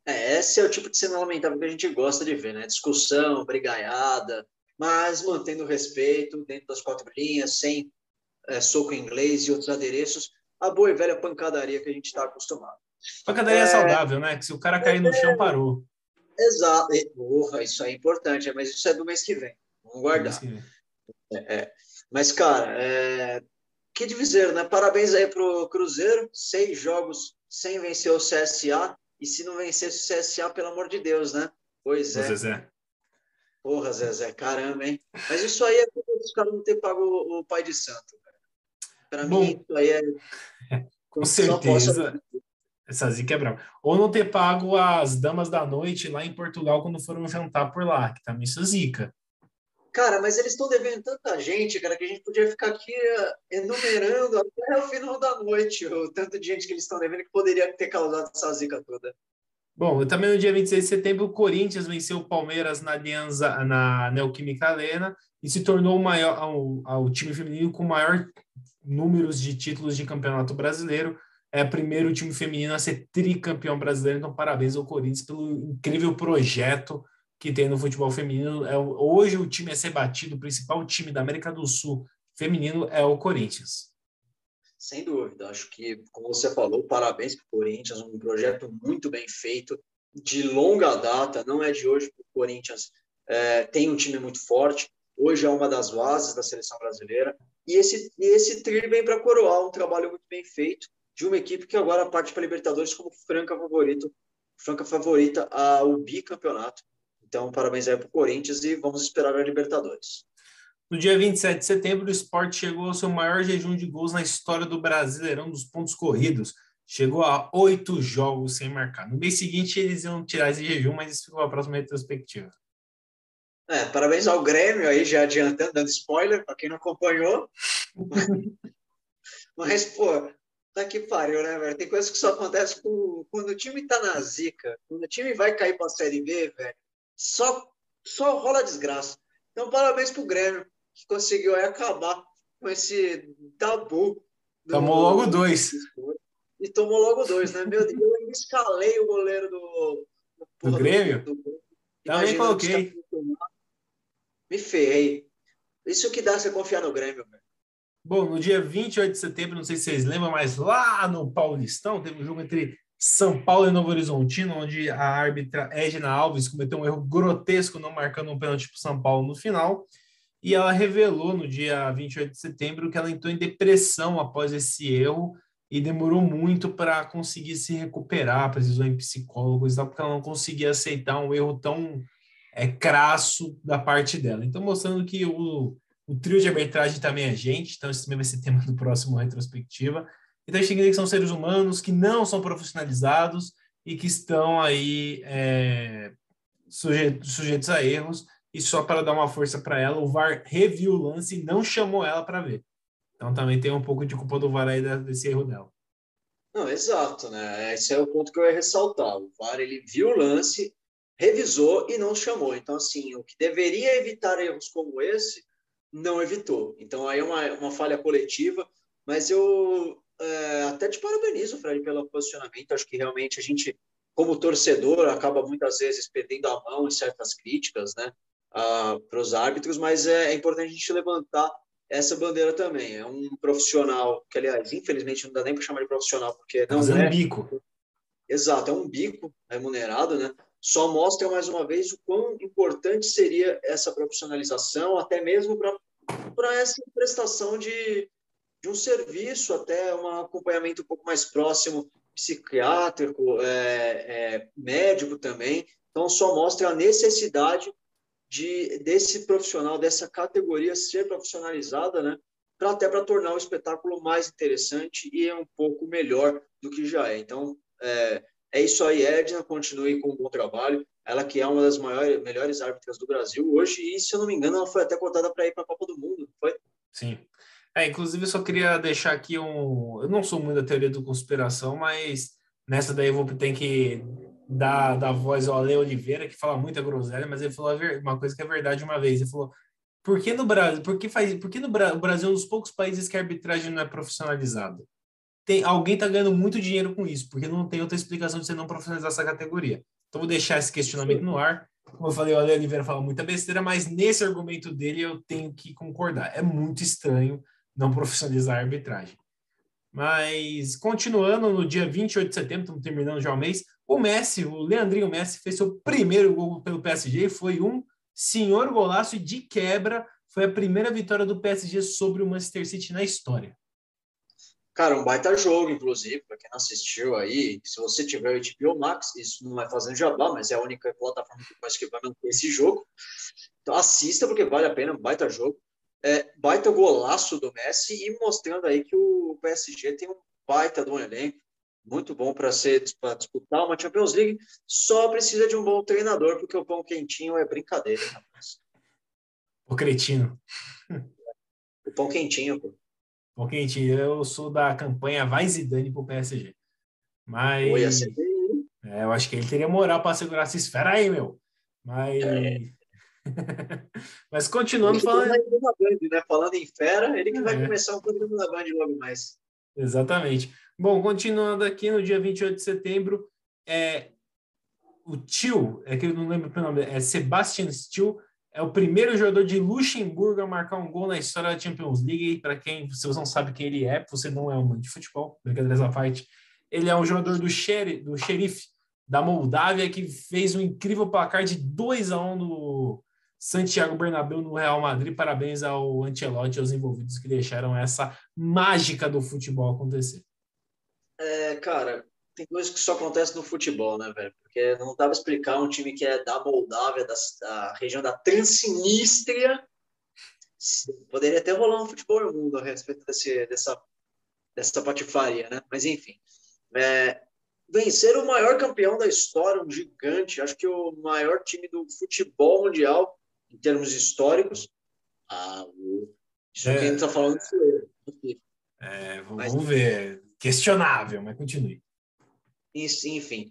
Esse é o tipo de cena lamentável que a gente gosta de ver, né? Discussão, brigaiada, mas mantendo respeito dentro das quatro linhas, sem soco em inglês e outros adereços, a boa e velha pancadaria que a gente está acostumado. Pancadaria saudável, né? Que se o cara cair no chão, parou. Exato. Porra, isso é importante, mas isso é do mês que vem. Vamos Mas, guardar. assim, Mas, cara, que dizer, né? Parabéns aí pro Cruzeiro, 6 jogos sem vencer o CSA, e se não vencesse o CSA, pelo amor de Deus, né? Pois ô é. Zezé. Porra, Zezé, caramba, hein? Mas isso aí é culpa dos caras não ter pago o pai de santo. Para mim, Bom, isso aí é com só posso. certeza, essa zica é brava. Ou não ter pago as damas da noite lá em Portugal quando foram jantar por lá, que também isso é zica. Cara, mas eles estão devendo tanta gente, cara, que a gente podia ficar aqui enumerando até o final da noite o tanto de gente que eles estão devendo que poderia ter causado essa zica toda. Bom, também no dia 26 de setembro, o Corinthians venceu o Palmeiras na Aliança, na Neoquímica Arena e se tornou o time feminino com maior números de títulos de campeonato brasileiro. É o primeiro time feminino a ser tricampeão brasileiro, então parabéns ao Corinthians pelo incrível projeto que tem no futebol feminino. Hoje o time a ser batido, o principal time da América do Sul feminino é o Corinthians. Sem dúvida, acho que, como você falou, parabéns para o Corinthians, um projeto muito bem feito, de longa data, não é de hoje que o Corinthians tem um time muito forte, hoje é uma das bases da seleção brasileira, e esse tri vem para coroar um trabalho muito bem feito de uma equipe que agora parte para a Libertadores como franca favorita ao bicampeonato. Então, parabéns aí para o Corinthians e vamos esperar a Libertadores. No dia 27 de setembro, o Sport chegou ao seu maior jejum de gols na história do Brasileirão dos pontos corridos. Chegou a 8 jogos sem marcar. No mês seguinte, eles iam tirar esse jejum, mas isso ficou a próxima retrospectiva. Parabéns ao Grêmio aí, já adiantando, dando spoiler para quem não acompanhou. Mas, pô, tá que pariu, né, velho? Tem coisas que só acontecem quando o time tá na zica. Quando o time vai cair pra Série B, velho, só rola desgraça. Então, parabéns pro Grêmio, que conseguiu aí acabar com esse tabu Tomou logo do... 2 E tomou logo 2, né? Meu Deus, eu ainda escalei o goleiro do do porra Grêmio. do Também imaginando que os caras coloquei. iam tomar. Me ferrei. Isso que dá você confiar no Grêmio, velho. Bom, no dia 28 de setembro, não sei se vocês lembram, mas lá no Paulistão, teve um jogo entre São Paulo e Novo Horizontino, onde a árbitra Edna Alves cometeu um erro grotesco não marcando um pênalti para o São Paulo no final. E ela revelou no dia 28 de setembro que ela entrou em depressão após esse erro e demorou muito para conseguir se recuperar, precisou em psicólogos e tal, porque ela não conseguia aceitar um erro tão crasso da parte dela. Então, mostrando que o trio de arbitragem também é gente, então esse também vai ser tema do próximo retrospectiva. Então, a gente tem que entender que são seres humanos que não são profissionalizados e que estão aí sujeitos a erros, e só para dar uma força para ela, o VAR reviu o lance e não chamou ela para ver. Então também tem um pouco de culpa do VAR aí desse erro dela. Não, exato, né? Esse é o ponto que eu ia ressaltar. O VAR, ele viu o lance, revisou e não chamou. Então, assim, o que deveria evitar erros como esse, não evitou. Então, aí é uma falha coletiva, mas eu até te parabenizo, Fred, pelo posicionamento. Acho que realmente a gente, como torcedor, acaba muitas vezes perdendo a mão em certas críticas, né, para os árbitros, mas é importante a gente levantar essa bandeira também. É um profissional que, aliás, infelizmente não dá nem para chamar de profissional, porque Tá não fazendo é. bico. Exato, é um bico remunerado, né? Só mostra mais uma vez o quão importante seria essa profissionalização, até mesmo para essa prestação de um serviço, até um acompanhamento um pouco mais próximo, psiquiátrico, médico também. Então, só mostra a necessidade desse profissional, dessa categoria ser profissionalizada, né? Até para tornar o espetáculo mais interessante e um pouco melhor do que já é. Então, é isso aí, Edna, continue com um bom trabalho. Ela que é uma das melhores árbitras do Brasil hoje, e se eu não me engano, ela foi até cotada para ir para a Copa do Mundo, foi? Sim. Inclusive, eu só queria deixar aqui Eu não sou muito da teoria da conspiração, mas nessa daí eu vou ter que dar voz ao Ale Oliveira, que fala muita groselha, mas ele falou uma coisa que é verdade uma vez. Ele falou: por que no Brasil, por que no o Brasil é um dos poucos países que a arbitragem não é profissionalizada? Alguém está ganhando muito dinheiro com isso, porque não tem outra explicação de você não profissionalizar essa categoria. Então, vou deixar esse questionamento no ar. Como eu falei, o Ale Oliveira fala muita besteira, mas nesse argumento dele eu tenho que concordar. É muito estranho não profissionalizar a arbitragem. Mas, continuando, no dia 28 de setembro, estamos terminando já o mês, o Messi, o Leandrinho Messi, fez seu primeiro gol pelo PSG, foi um senhor golaço e de quebra, foi a primeira vitória do PSG sobre o Manchester City na história. Cara, um baita jogo, inclusive, para quem não assistiu aí, se você tiver o HBO Max, isso não é fazendo jabá, mas é a única plataforma que eu acho que vai manter esse jogo. Então assista, porque vale a pena, um baita jogo. Baita golaço do Messi e mostrando aí que o PSG tem um baita de um elenco, muito bom para disputar uma Champions League, só precisa de um bom treinador, porque o pão quentinho é brincadeira, hein, rapaz? O cretino. O pão quentinho, pô. Pão quentinho, eu sou da campanha Vai Zidane pro PSG. Mas Pô, ia ser bem, eu acho que ele teria moral para segurar essa esfera aí, meu. Mas, mas ele continuando que tem falando. mais uma Band, né? Falando em fera, ele que vai É, começar um programa da Band logo mais. exatamente. Bom, continuando aqui no dia 28 de setembro, o Thiel, que eu não lembro o nome, Sebastian Thiel, é o primeiro jogador de Luxemburgo a marcar um gol na história da Champions League. Para quem, se você não sabe quem ele é, você não é um amante de futebol, brincadeiras à parte. Ele é um jogador do Sheriff da Moldávia que fez um incrível placar de 2-1 no Santiago Bernabéu no Real Madrid. Parabéns ao Ancelotti e aos envolvidos que deixaram essa mágica do futebol acontecer. Cara, tem coisas que só acontecem no futebol, né, velho? Porque não dá pra explicar um time que é da Moldávia, da região da Transnistria. Poderia até rolar um futebol no mundo a respeito dessa patifaria, né? Mas, enfim. Vencer o maior campeão da história, um gigante, acho que o maior time do futebol mundial, em termos históricos. Ah, isso quem está falando sou eu. Mas, Vamos ver. Questionável, mas continue. enfim.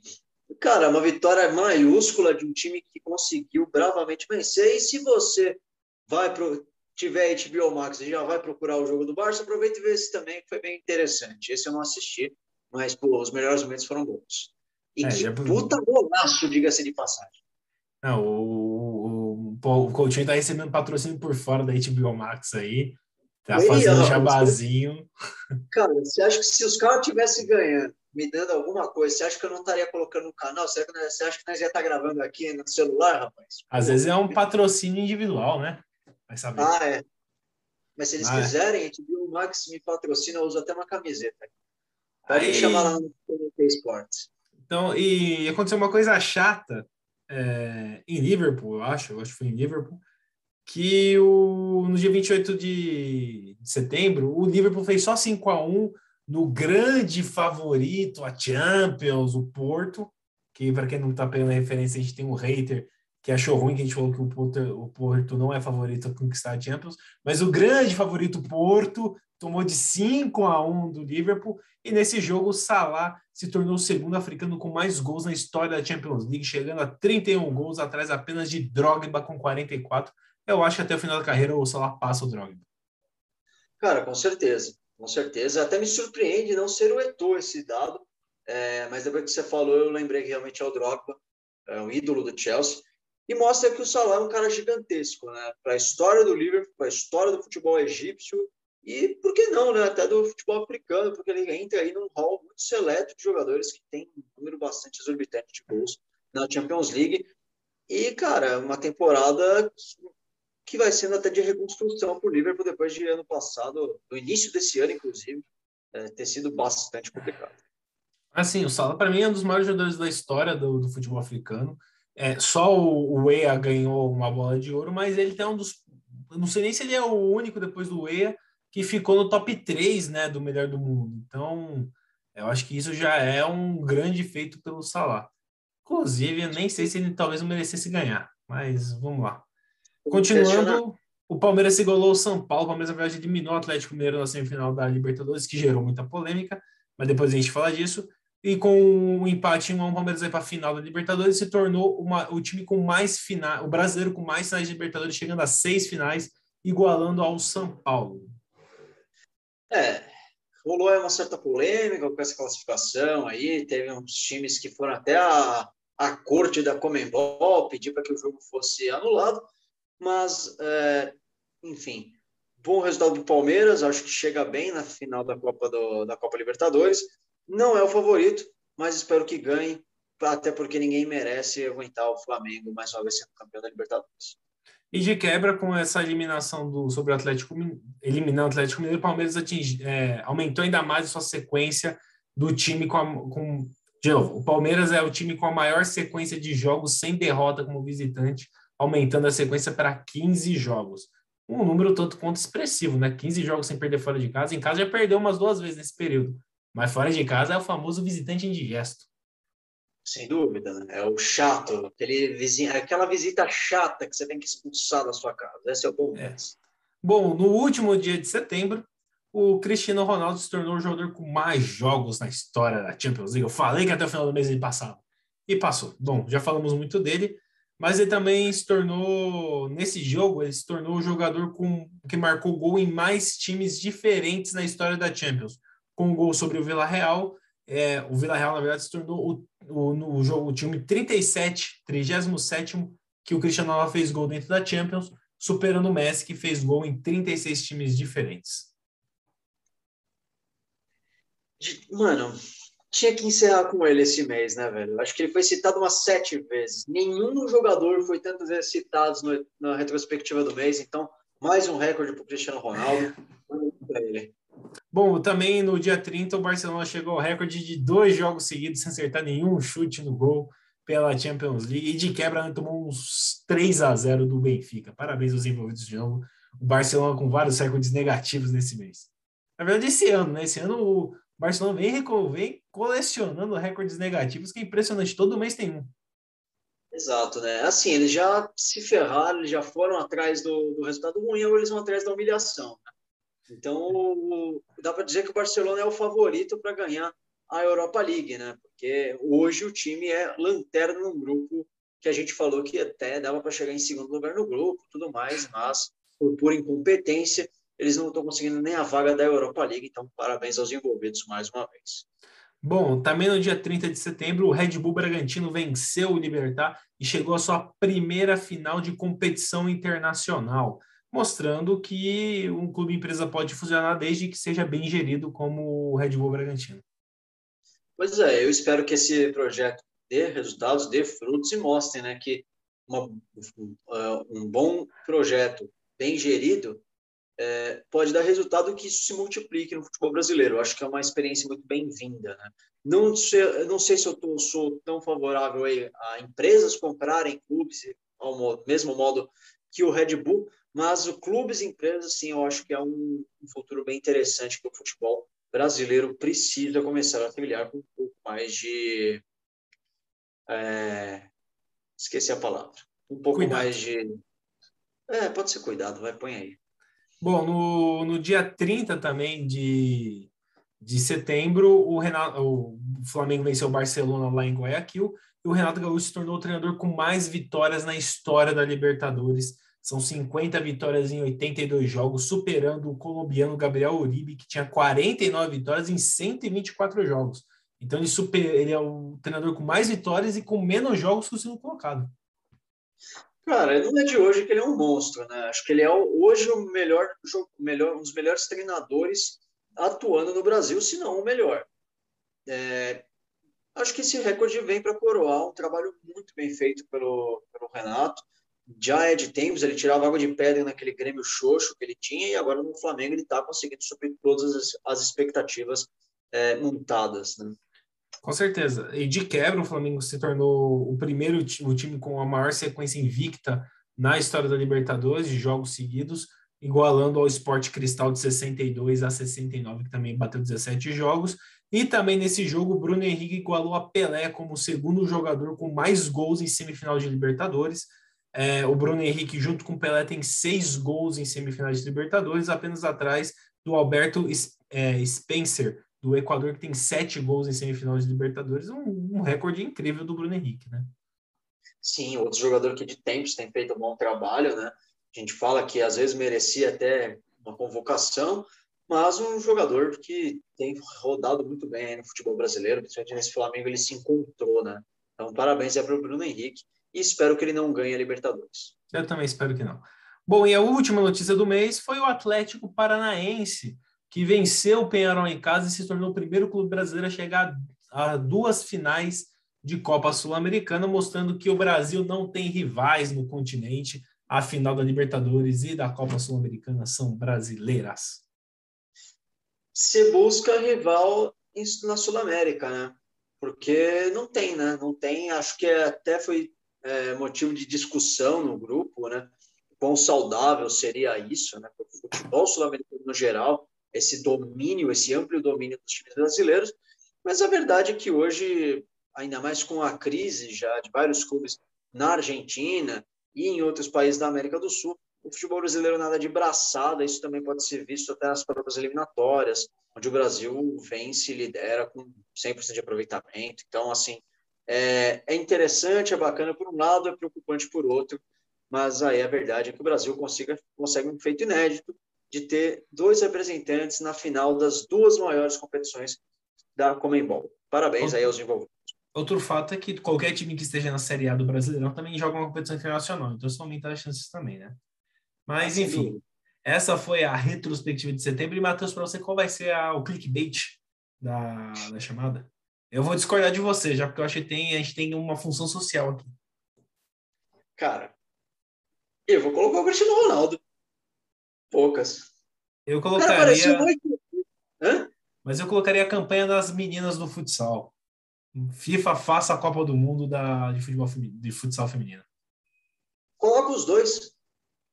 Cara, uma vitória maiúscula de um time que conseguiu bravamente vencer. E se você tiver HBO Max e já vai procurar o jogo do Barça, aproveita e vê esse também, que foi bem interessante. Esse eu não assisti, mas pô, os melhores momentos foram bons. E que Já... puta golaço, diga-se de passagem. Não, o Coutinho tá recebendo patrocínio por fora da HBO Max aí. Tá Ei, fazendo rapaz, jabazinho. cara, você acha que se os caras tivessem ganhando, me dando alguma coisa, você acha que eu não estaria colocando no canal? Você acha que nós ia estar gravando aqui no celular, rapaz? Às vezes é um patrocínio individual, né? Vai saber. É. Mas se eles Mas, quiserem, a HBO Max me patrocina, eu uso até uma camiseta. Pode me chamar lá aí, no TNT Sports. então, e aconteceu uma coisa chata em Liverpool, eu acho que foi em Liverpool, que no dia 28 de setembro, o Liverpool fez só 5-1 no grande favorito, a Champions, o Porto, que para quem não está pegando a referência, a gente tem um hater que achou ruim que a gente falou que o Porto não é favorito a conquistar a Champions, mas o grande favorito Porto tomou de 5-1 do Liverpool, e nesse jogo o Salah se tornou o segundo africano com mais gols na história da Champions League, chegando a 31 gols, atrás apenas de Drogba com 44. Eu acho que até o final da carreira o Salah passa o Drogba. Cara, com certeza. Com certeza. Até me surpreende não ser o Eto'o esse dado. Mas depois que você falou, eu lembrei que realmente é o Drogba, é um ídolo do Chelsea. E mostra que o Salah é um cara gigantesco, né? Para a história do Liverpool, para a história do futebol egípcio e, por que não, né? Até do futebol africano, porque ele entra aí num hall muito seleto de jogadores que tem um número bastante exorbitante de gols na Champions League. E, cara, uma temporada que vai sendo até de reconstrução para o Liverpool depois de ano passado, no início desse ano, inclusive, ter sido bastante complicado. Assim, o Salah, para mim, é um dos maiores jogadores da história do futebol africano. Só o Weah ganhou uma bola de ouro, mas ele tem um dos. Eu não sei nem se ele é o único depois do Weah que ficou no top 3, né, do melhor do mundo. Então, eu acho que isso já é um grande feito pelo Salah. Inclusive, eu nem sei se ele talvez não merecesse ganhar, mas vamos lá. Questionar. Continuando, o Palmeiras igualou o São Paulo. O Palmeiras, na verdade, eliminou o Atlético Mineiro na semifinal da Libertadores, que gerou muita polêmica, mas depois a gente fala disso. E com o empate 1-1, o Palmeiras vai para a final da Libertadores e se tornou o time com mais finais, o brasileiro com mais finais de Libertadores, chegando a 6 finais, igualando ao São Paulo. Rolou uma certa polêmica com essa classificação aí, teve uns times que foram até a à corte da Conmebol, pedir para que o jogo fosse anulado, mas, enfim, bom resultado do Palmeiras, acho que chega bem na final da Copa Libertadores, não é o favorito, mas espero que ganhe, até porque ninguém merece aguentar o Flamengo mais uma vez sendo campeão da Libertadores. E de quebra, com essa eliminação sobre o Atlético, eliminando o Atlético Mineiro, o Palmeiras aumentou ainda mais a sua sequência do time de novo, o Palmeiras é o time com a maior sequência de jogos sem derrota como visitante, aumentando a sequência para 15 jogos. Um número tanto quanto expressivo, né? 15 jogos sem perder fora de casa. Em casa já perdeu umas 2 vezes nesse período, mas fora de casa é o famoso visitante indigesto. Sem dúvida, né? É o chato, aquela visita chata que você tem que expulsar da sua casa. Esse é o Palmeiras. Bom, no último dia de setembro, o Cristiano Ronaldo se tornou o jogador com mais jogos na história da Champions League. Eu falei que até o final do mês ele passava. E passou. Bom, já falamos muito dele, mas ele também se tornou, nesse jogo, ele se tornou o jogador que marcou gol em mais times diferentes na história da Champions. Com um gol sobre o Villarreal, o Villarreal, na verdade, se tornou o time 37º que o Cristiano Ronaldo fez gol dentro da Champions, superando o Messi, que fez gol em 36 times diferentes. Mano, tinha que encerrar com ele esse mês, né, velho? Acho que ele foi citado umas 7 vezes. Nenhum jogador foi tantas vezes citado na retrospectiva do mês, então mais um recorde para o Cristiano Ronaldo. Ele. Bom, também no dia 30 o Barcelona chegou ao recorde de 2 jogos seguidos sem acertar nenhum chute no gol pela Champions League e de quebra tomou uns 3-0 do Benfica. Parabéns aos envolvidos de novo. O Barcelona com vários recordes negativos nesse mês. Na verdade, esse ano, né? Esse ano o Barcelona vem colecionando recordes negativos, que é impressionante. Todo mês tem um. Exato, né? Assim, eles já se ferraram, eles já foram atrás do resultado ruim, ou eles vão atrás da humilhação. Então, dá para dizer que o Barcelona é o favorito para ganhar a Europa League, né? Porque hoje o time é lanterna num grupo que a gente falou que até dava para chegar em segundo lugar no grupo, tudo mais, mas por pura incompetência, eles não estão conseguindo nem a vaga da Europa League. Então, parabéns aos envolvidos mais uma vez. Bom, também no dia 30 de setembro, o Red Bull Bragantino venceu o Libertad e chegou à sua primeira final de competição internacional, mostrando que um clube empresa pode fusionar desde que seja bem gerido como o Red Bull Bragantino. Pois é, eu espero que esse projeto dê resultados, dê frutos e mostre, né, que um bom projeto bem gerido pode dar resultado que isso se multiplique no futebol brasileiro. Eu acho que é uma experiência muito bem-vinda, né? Não sei se eu sou tão favorável a empresas comprarem clubes ao mesmo modo que o Red Bull, mas o clubes e empresas, sim, eu acho que é um futuro bem interessante que o futebol brasileiro precisa começar a trilhar com um pouco mais de... esqueci a palavra. Um pouco Cuidado. mais de... pode ser cuidado, vai, põe aí. Bom, no dia 30 também de setembro, o Flamengo venceu o Barcelona lá em Guayaquil e o Renato Gaúcho se tornou o treinador com mais vitórias na história da Libertadores. São 50 vitórias em 82 jogos, superando o colombiano Gabriel Uribe, que tinha 49 vitórias em 124 jogos. Então ele é o treinador com mais vitórias e com menos jogos que o segundo colocado. Cara, não é de hoje que ele é um monstro, né? Acho que ele é hoje um dos melhores treinadores atuando no Brasil, se não o melhor. Acho que esse recorde vem para coroar um trabalho muito bem feito pelo Renato. Já é de tempos, ele tirava água de pedra naquele Grêmio xoxo que ele tinha, e agora no Flamengo ele está conseguindo suprir todas as expectativas montadas, né? Com certeza. E de quebra, o Flamengo se tornou o time com a maior sequência invicta na história da Libertadores, de jogos seguidos, igualando ao Sport Cristal de 62 a 69, que também bateu 17 jogos. E também nesse jogo, o Bruno Henrique igualou a Pelé como o segundo jogador com mais gols em semifinal de Libertadores. O Bruno Henrique, junto com o Pelé, tem 6 gols em semifinais de Libertadores, apenas atrás do Alberto Spencer, do Equador, que tem 7 gols em semifinal de Libertadores, um recorde incrível do Bruno Henrique, né? Sim, outro jogador que de tempos tem feito um bom trabalho, né? A gente fala que às vezes merecia até uma convocação, mas um jogador que tem rodado muito bem aí no futebol brasileiro, principalmente nesse Flamengo, ele se encontrou, né? Então, parabéns para o Bruno Henrique e espero que ele não ganhe a Libertadores. Eu também espero que não. Bom, e a última notícia do mês foi o Atlético Paranaense, que venceu o Peñarol em casa e se tornou o primeiro clube brasileiro a chegar a 2 finais de Copa Sul-Americana, mostrando que o Brasil não tem rivais no continente. A final da Libertadores e da Copa Sul-Americana são brasileiras. Você busca rival na Sul-América, né? Porque não tem, né? Não tem, acho que até foi motivo de discussão no grupo, né? Quão saudável seria isso, né? Para o futebol sul-americano no geral, esse domínio, esse amplo domínio dos times brasileiros. Mas a verdade é que hoje, ainda mais com a crise já de vários clubes na Argentina e em outros países da América do Sul, o futebol brasileiro nada de braçada, isso também pode ser visto até nas próprias eliminatórias, onde o Brasil vence e lidera com 100% de aproveitamento. Então, assim, é interessante, é bacana por um lado, é preocupante por outro, mas aí a verdade é que o Brasil consegue um feito inédito de ter 2 representantes na final das 2 maiores competições da Conmebol. Parabéns aí aos envolvidos. Outro fato é que qualquer time que esteja na Série A do Brasileirão também joga uma competição internacional, então isso aumenta as chances também, né? Mas, enfim, essa foi a retrospectiva de setembro. E, Matheus, para você, qual vai ser o clickbait da chamada? Eu vou discordar de você, já porque eu acho que a gente tem uma função social aqui. Cara, eu vou colocar o Cristiano Ronaldo. Poucas. Eu colocaria... Hã? Mas eu colocaria a campanha das meninas do futsal. FIFA faça a Copa do Mundo de futsal feminino. Coloca os dois.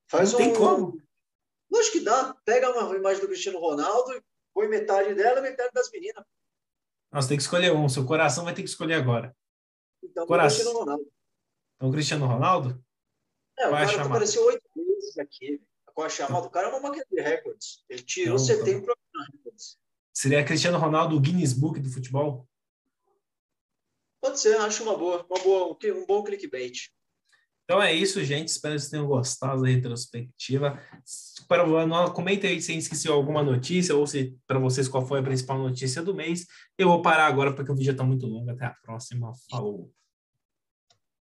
Faz Não tem como. Acho que dá. Pega uma imagem do Cristiano Ronaldo e põe metade dela e metade das meninas. Nossa, tem que escolher um. Seu coração vai ter que escolher agora. Então, o Cristiano Ronaldo. Então, o Cristiano Ronaldo? O cara apareceu 8 vezes aqui. Com a chamada, o cara é uma máquina de recordes. Ele tirou setembro para recordes. Seria Cristiano Ronaldo o Guinness Book do futebol? Pode ser, acho um bom clickbait. Então é isso, gente. Espero que vocês tenham gostado da retrospectiva. Comenta aí se esqueceu alguma notícia ou se para vocês qual foi a principal notícia do mês. Eu vou parar agora porque o vídeo já está muito longo. Até a próxima. Falou!